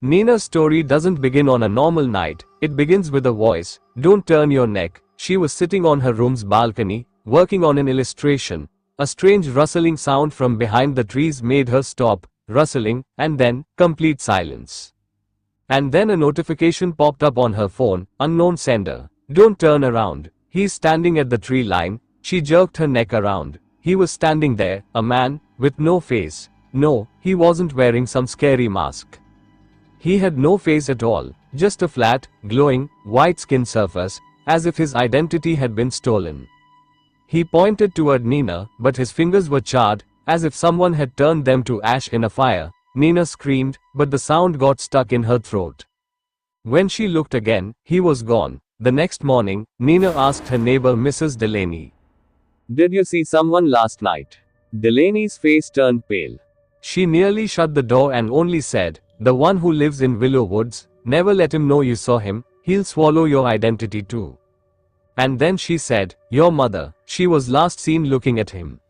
Nina's story doesn't begin on a normal night, it begins with a voice. Don't turn your neck. She was sitting on her room's balcony, working on an illustration. A strange rustling sound from behind the trees made her stop, rustling, and then, complete silence. And then a notification popped up on her phone, unknown sender. Don't turn around. He's standing at the tree line. She jerked her neck around. He was standing there, a man, with no face. No, he wasn't wearing some scary mask. He had no face at all, just a flat, glowing, white skin surface, as if his identity had been stolen. He pointed toward Nina, but his fingers were charred, as if someone had turned them to ash in a fire. Nina screamed, but the sound got stuck in her throat. When she looked again, he was gone. The next morning, Nina asked her neighbor Mrs. Delaney, "Did you see someone last night?" Delaney's face turned pale. She nearly shut the door and only said, "The one who lives in Willow Woods. Never let him know you saw him, he'll swallow your identity too." And then she said, "Your mother, she was last seen looking at him."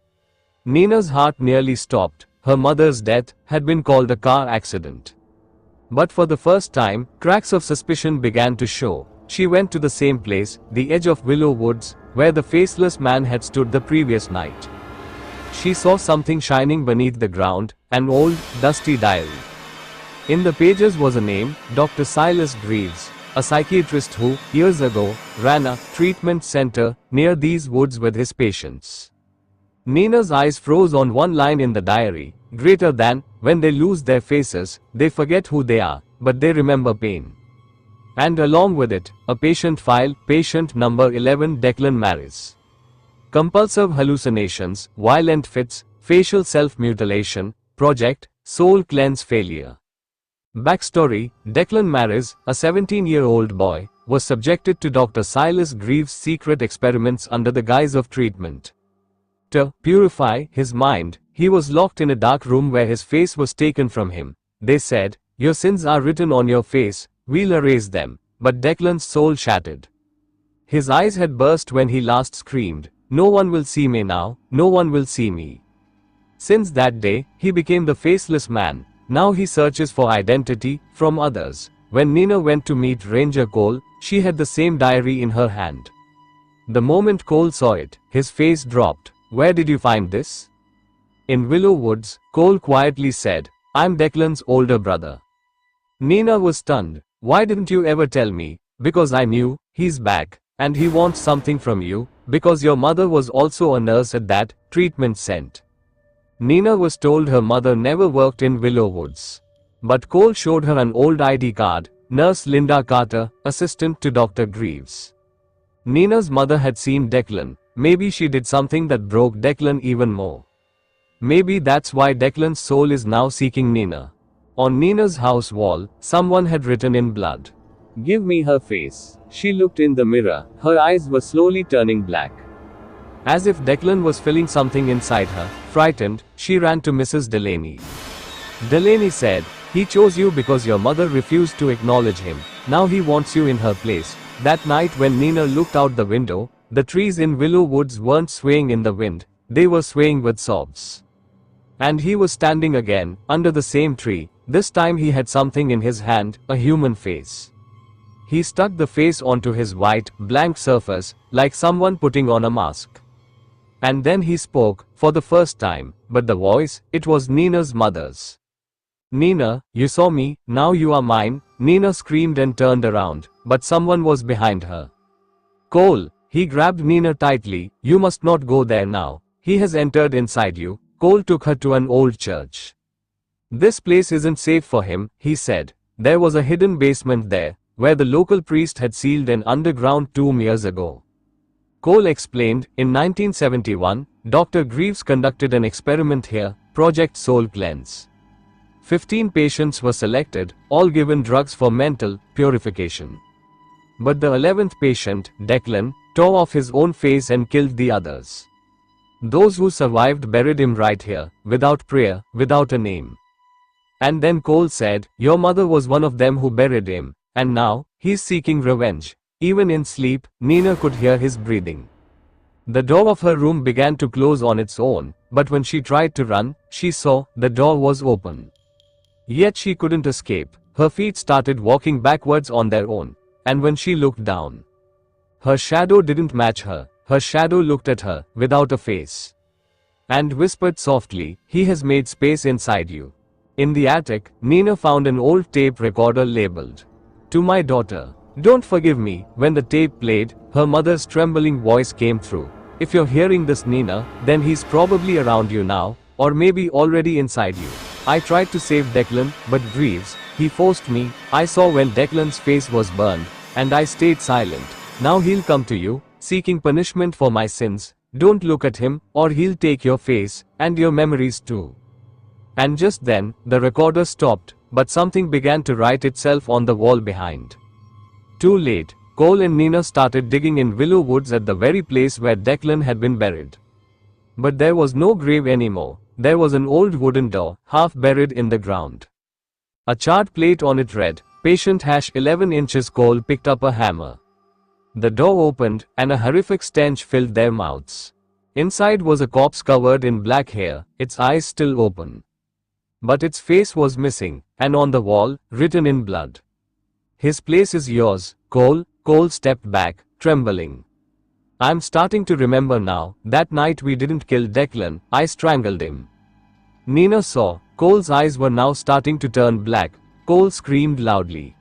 Nina's heart nearly stopped. Her mother's death had been called a car accident. But for the first time, cracks of suspicion began to show. She went to the same place, the edge of Willow Woods, where the faceless man had stood the previous night. She saw something shining beneath the ground, an old, dusty diary. In the pages was a name, Dr. Silas Greaves, a psychiatrist who, years ago, ran a treatment center near these woods with his patients. Nina's eyes froze on one line in the diary, greater than, when they lose their faces, they forget who they are, but they remember pain. And along with it, a patient file, patient number 11 Declan Maris. Compulsive hallucinations, violent fits, facial self-mutilation, project, soul cleanse failure. Backstory: Declan Maris, a 17-year-old boy, was subjected to Dr. Silas Greaves' secret experiments under the guise of treatment. To purify his mind, he was locked in a dark room where his face was taken from him. They said, "Your sins are written on your face, we'll erase them." But Declan's soul shattered. His eyes had burst when he last screamed, "No one will see me now, no one will see me." Since that day, he became the faceless man. Now he searches for identity from others. When Nina went to meet Ranger Cole, she had the same diary in her hand. The moment Cole saw it, his face dropped. "Where did you find this?" "In Willow Woods," Cole quietly said. "I'm Declan's older brother." Nina was stunned. "Why didn't you ever tell me?" "Because I knew, he's back, and he wants something from you, because your mother was also a nurse at that treatment center." Nina was told her mother never worked in Willow Woods. But Cole showed her an old ID card, Nurse Linda Carter, assistant to Dr. Greaves. Nina's mother had seen Declan. Maybe she did something that broke Declan even more. Maybe that's why Declan's soul is now seeking Nina. On Nina's house wall, someone had written in blood, "Give me her face." She looked in the mirror, her eyes were slowly turning black. As if Declan was feeling something inside her. Frightened, she ran to Mrs. Delaney. Delaney said, "He chose you because your mother refused to acknowledge him. Now he wants you in her place." That night when Nina looked out the window, the trees in Willow Woods weren't swaying in the wind, they were swaying with sobs. And he was standing again, under the same tree. This time he had something in his hand, a human face. He stuck the face onto his white, blank surface, like someone putting on a mask. And then he spoke, for the first time, but the voice, it was Nina's mother's. "Nina, you saw me, now you are mine." Nina screamed and turned around, but someone was behind her. "Cole!" He grabbed Nina tightly. "You must not go there now. He has entered inside you." Cole took her to an old church. "This place isn't safe for him," he said. There was a hidden basement there, where the local priest had sealed an underground tomb years ago. Cole explained, in 1971, Dr. Greaves conducted an experiment here, Project Soul Cleanse. 15 patients were selected, all given drugs for mental purification. But the 11th patient, Declan, tore off his own face and killed the others. Those who survived buried him right here, without prayer, without a name. And then Cole said, "Your mother was one of them who buried him, and now, he's seeking revenge." Even in sleep, Nina could hear his breathing. The door of her room began to close on its own, but when she tried to run, she saw the door was open. Yet she couldn't escape. Her feet started walking backwards on their own. And when she looked down, her shadow didn't match her. Her shadow looked at her, without a face, and whispered softly, "He has made space inside you." In the attic, Nina found an old tape recorder labeled, "To my daughter. Don't forgive me." When the tape played, her mother's trembling voice came through. "If you're hearing this, Nina, then he's probably around you now, or maybe already inside you. I tried to save Declan, but Greaves, he forced me. I saw when Declan's face was burned, and I stayed silent. Now he'll come to you, seeking punishment for my sins. Don't look at him, or he'll take your face, and your memories too." And just then, the recorder stopped, but something began to write itself on the wall behind. Too late, Cole and Nina started digging in Willow Woods at the very place where Declan had been buried. But there was no grave anymore. There was an old wooden door, half buried in the ground. A charred plate on it read, "Patient 11 inches." Cole picked up a hammer. The door opened, and a horrific stench filled their mouths. Inside was a corpse covered in black hair, its eyes still open. But its face was missing, and on the wall, written in blood, "His place is yours, Cole." Cole stepped back, trembling. "I'm starting to remember now. That night we didn't kill Declan, I strangled him." Nina saw. Cole's eyes were now starting to turn black. Cole screamed loudly,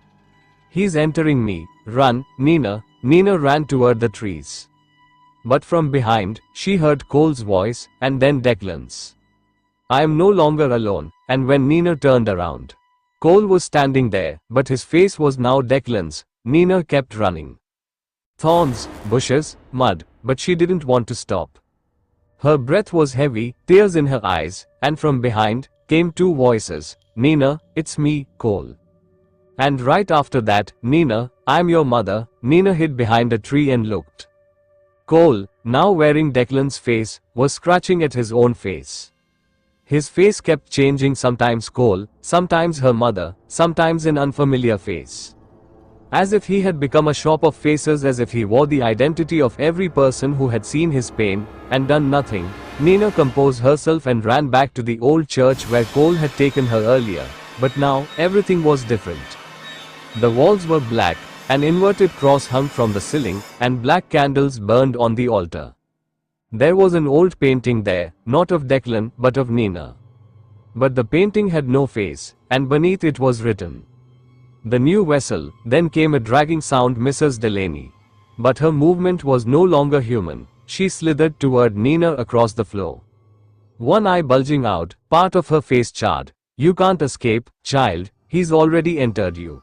"He's entering me. Run, Nina." Nina ran toward the trees. But from behind, she heard Cole's voice, and then Declan's. "I am no longer alone." And when Nina turned around, Cole was standing there, but his face was now Declan's. Nina kept running. Thorns, bushes, mud, but she didn't want to stop. Her breath was heavy, tears in her eyes, and from behind came two voices, "Nina, it's me, Cole." And right after that, "Nina, I'm your mother." Nina hid behind a tree and looked. Cole, now wearing Declan's face, was scratching at his own face. His face kept changing, sometimes Cole, sometimes her mother, sometimes an unfamiliar face. As if he had become a shop of faces, as if he wore the identity of every person who had seen his pain, and done nothing. Nina composed herself and ran back to the old church where Cole had taken her earlier. But now, everything was different. The walls were black, an inverted cross hung from the ceiling, and black candles burned on the altar. There was an old painting there, not of Declan, but of Nina. But the painting had no face, and beneath it was written, "The new vessel." Then came a dragging sound, "Mrs. Delaney." But her movement was no longer human. She slithered toward Nina across the floor, one eye bulging out, part of her face charred. "You can't escape, child, he's already entered you,"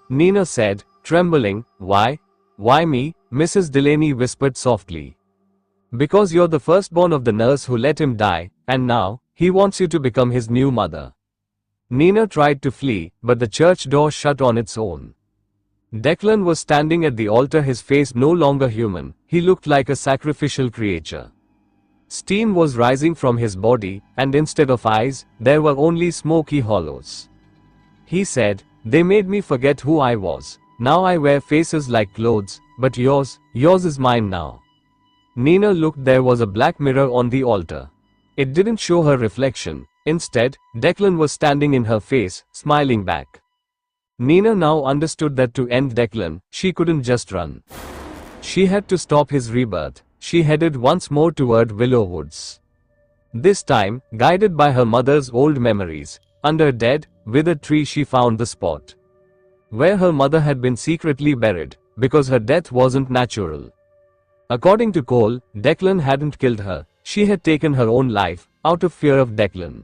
Nina said, trembling. "Why? Why me?" Mrs. Delaney whispered softly. "Because you're the firstborn of the nurse who let him die, and now, he wants you to become his new mother." Nina tried to flee, but the church door shut on its own. Declan was standing at the altar, his face no longer human. He looked like a sacrificial creature. Steam was rising from his body, and instead of eyes, there were only smoky hollows. He said, "They made me forget who I was. Now I wear faces like clothes, but yours is mine now." Nina looked. There was a black mirror on the altar. It didn't show her reflection. Instead, Declan was standing in her face, smiling back. Nina now understood that to end Declan, she couldn't just run. She had to stop his rebirth. She headed once more toward Willow Woods. This time, guided by her mother's old memories. Under a dead, withered tree she found the spot where her mother had been secretly buried, because her death wasn't natural. According to Cole, Declan hadn't killed her. She had taken her own life, out of fear of Declan.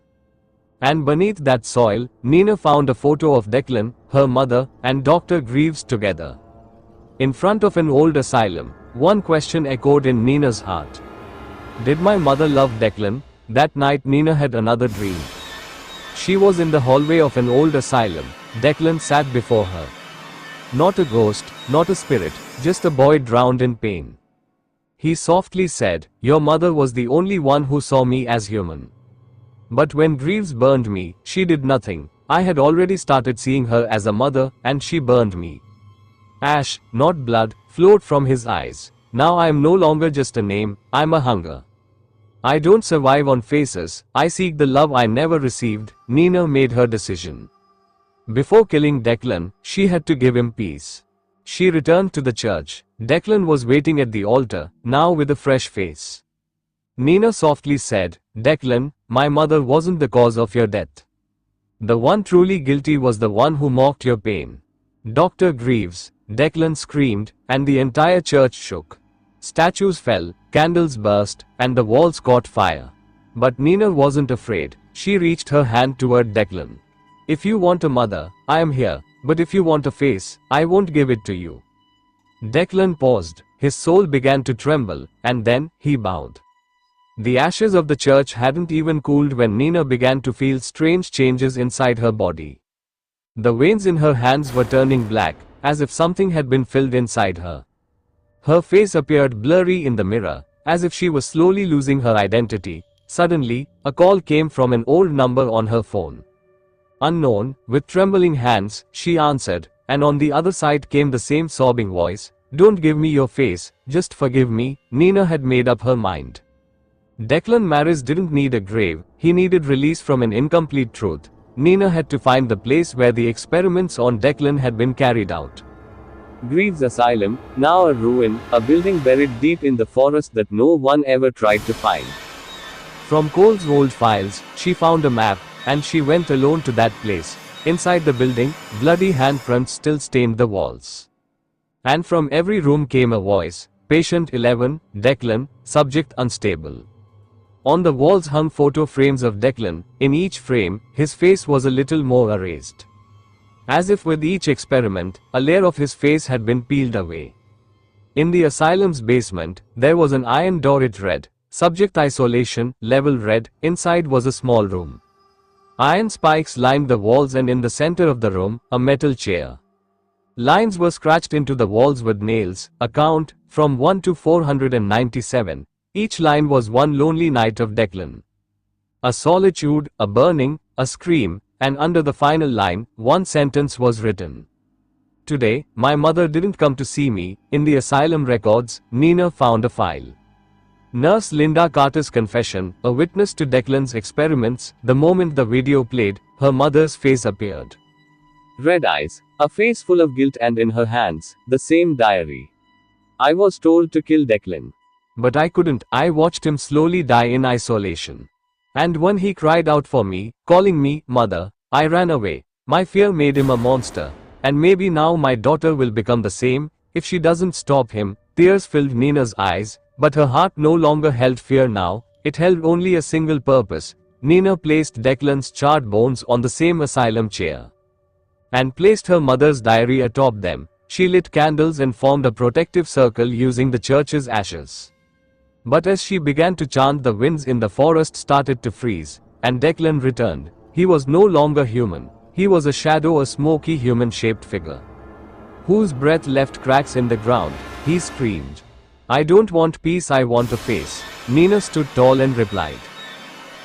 And beneath that soil, Nina found a photo of Declan, her mother, and Dr. Greaves together. In front of an old asylum, one question echoed in Nina's heart. Did my mother love Declan? That night Nina had another dream. She was in the hallway of an old asylum. Declan sat before her. Not a ghost, not a spirit, just a boy drowned in pain. He softly said, "Your mother was the only one who saw me as human. But when Greaves burned me, she did nothing. I had already started seeing her as a mother, and she burned me." Ash, not blood, flowed from his eyes. "Now I am no longer just a name, I'm a hunger. I don't survive on faces, I seek the love I never received." Nina made her decision. Before killing Declan, she had to give him peace. She returned to the church. Declan was waiting at the altar, now with a fresh face. Nina softly said, "Declan, my mother wasn't the cause of your death. The one truly guilty was the one who mocked your pain." "Dr. Greaves," Declan screamed, and the entire church shook. Statues fell, candles burst, and the walls caught fire. But Nina wasn't afraid. She reached her hand toward Declan. "If you want a mother, I am here, but if you want a face, I won't give it to you." Declan paused, his soul began to tremble, and then, he bowed. The ashes of the church hadn't even cooled when Nina began to feel strange changes inside her body. The veins in her hands were turning black, as if something had been filled inside her. Her face appeared blurry in the mirror, as if she was slowly losing her identity. Suddenly, a call came from an old number on her phone. Unknown, with trembling hands, she answered, and on the other side came the same sobbing voice. "Don't give me your face, just forgive me." Nina had made up her mind. Declan Maris didn't need a grave, he needed release from an incomplete truth. Nina had to find the place where the experiments on Declan had been carried out. Greaves Asylum, now a ruin, a building buried deep in the forest that no one ever tried to find. From Cole's old files, she found a map, and she went alone to that place. Inside the building, bloody handprints still stained the walls. And from every room came a voice. "Patient 11, Declan, subject unstable." On the walls hung photo frames of Declan. In each frame, his face was a little more erased. As if with each experiment, a layer of his face had been peeled away. In the asylum's basement, there was an iron door. It read, "Subject isolation, level red." Inside was a small room. Iron spikes lined the walls, and in the center of the room, a metal chair. Lines were scratched into the walls with nails, a count, from 1 to 497. Each line was one lonely night of Declan. A solitude, a burning, a scream, and under the final line, one sentence was written. "Today, my mother didn't come to see me." In the asylum records, Nina found a file. Nurse Linda Carter's confession, a witness to Declan's experiments. The moment the video played, her mother's face appeared. Red eyes, a face full of guilt, and in her hands, the same diary. "I was told to kill Declan. But I couldn't. I watched him slowly die in isolation. And when he cried out for me, calling me mother, I ran away. My fear made him a monster. And maybe now my daughter will become the same, if she doesn't stop him." Tears filled Nina's eyes, but her heart no longer held fear now. It held only a single purpose. Nina placed Declan's charred bones on the same asylum chair. And placed her mother's diary atop them. She lit candles and formed a protective circle using the church's ashes. But as she began to chant, the winds in the forest started to freeze, and Declan returned. He was no longer human. He was a shadow, a smoky human-shaped figure, whose breath left cracks in the ground. He screamed, "I don't want peace, I want a face." Nina stood tall and replied,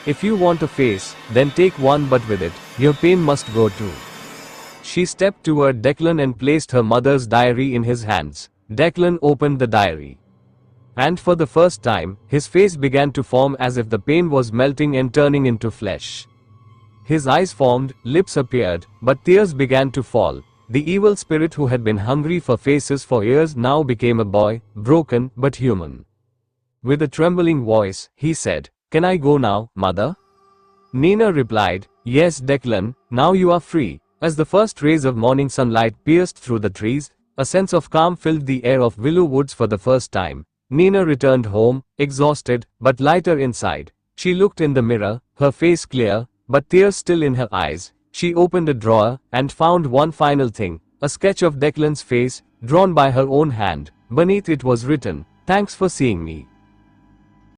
"If you want a face, then take one, but with it, your pain must go too." She stepped toward Declan and placed her mother's diary in his hands. Declan opened the diary. And for the first time, his face began to form, as if the pain was melting and turning into flesh. His eyes formed, lips appeared, but tears began to fall. The evil spirit who had been hungry for faces for years now became a boy, broken but human. With a trembling voice, he said, "Can I go now, mother?" Nina replied, "Yes, Declan, now you are free." As the first rays of morning sunlight pierced through the trees, a sense of calm filled the air of Willow Woods for the first time. Nina returned home, exhausted, but lighter inside. She looked in the mirror, her face clear, but tears still in her eyes. She opened a drawer, and found one final thing, a sketch of Declan's face, drawn by her own hand. Beneath it was written, "Thanks for seeing me."